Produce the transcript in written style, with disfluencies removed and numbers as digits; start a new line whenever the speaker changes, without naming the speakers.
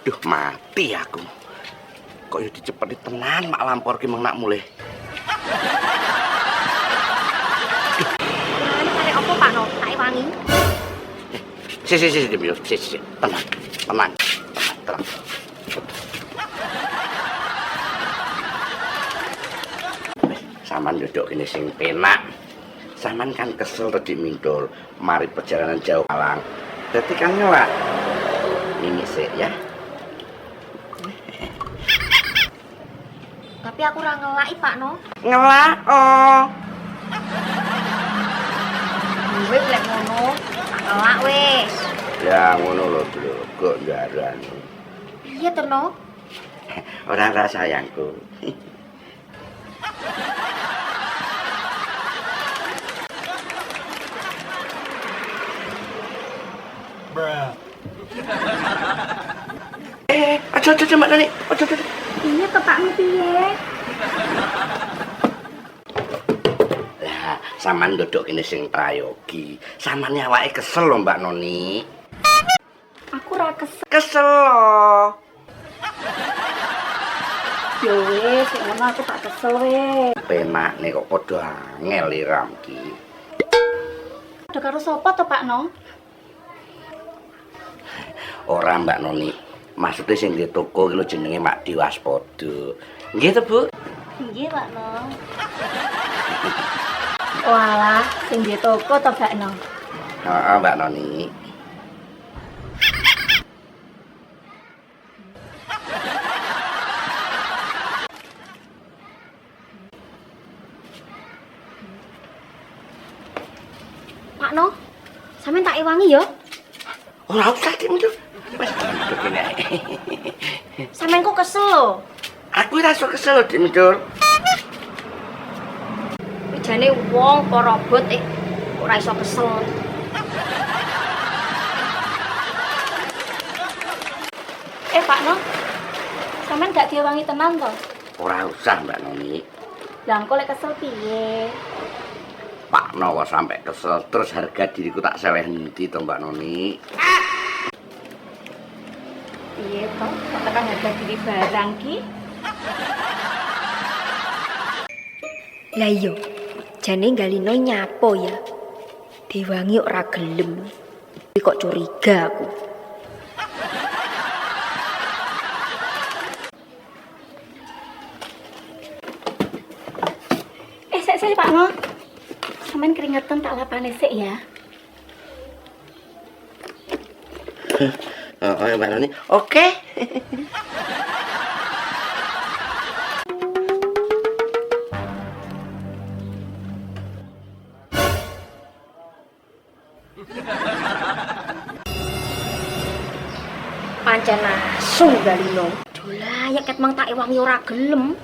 Duh mati aku. Kok ya dicepeti tenan mak lampor ki meng nak mulih.
Ini apa Pak No? Tak wangi.
Si, tenang. Tenang. Saman duduk kene sing penak. Saman kan kesel tadi mindul, mari perjalanan jauh Malang. Dadi kan ngelak. Ini sih ya.
Tapi aku ora ngelaki Pak No.
Ngelak oh.
Wis lek ngono, tak ngelak wis.
Ya ngono lho, Bro. Kok jaran.
Piye to No?
Ora rasa sayangku. Aja Mbak Nani. Aja.
Piye to Pak No piye?
Lah, sampean ndodok kene sing prayogi. Sampeyan awake kesel lho Mbak Noni.
Aku ora kesel.
Kesel lho.
Yo wis, ngono aku tak kesel wis.
Penakne kok padha angel liram ki.
Ada karo sapa to Pak No?
Ora Mbak Noni. Maksudnya sing di toko iki lho jenenge Mak Diwaspada. Nggih to, Bu?
Nggih Pak No. Walah, sing di toko to Pak No.
Heeh, Mbak Noni.
Pak No, sampean tak ewangi ya?
Ora usah Dik. Wes nduk kene ae.
Sampean kok kesel lho.
Aku ora iso kesel Dik Midul.
Jane wong apa robot ora iso kesel. Pak No, sampean gak diewangi tenan to?
Ora usah Mbak Noni.
Lah engko lek kesel piye?
Pak No kok sampai kesel terus harga diriku tak seweh endi to Mbak Noni.
Piye to? Kok tekan harga diri barang ki? Lah iya, jane Galino nyapo ya. Diwangi ora gelem. Kok curiga aku. Sik Pak No. Sampeyan keringetan tak lapane sik ya.
Oh, Mbak Noni. Oke.
Pancen asu Galino. Dolah ya ket mang tak ewangi ora gelem.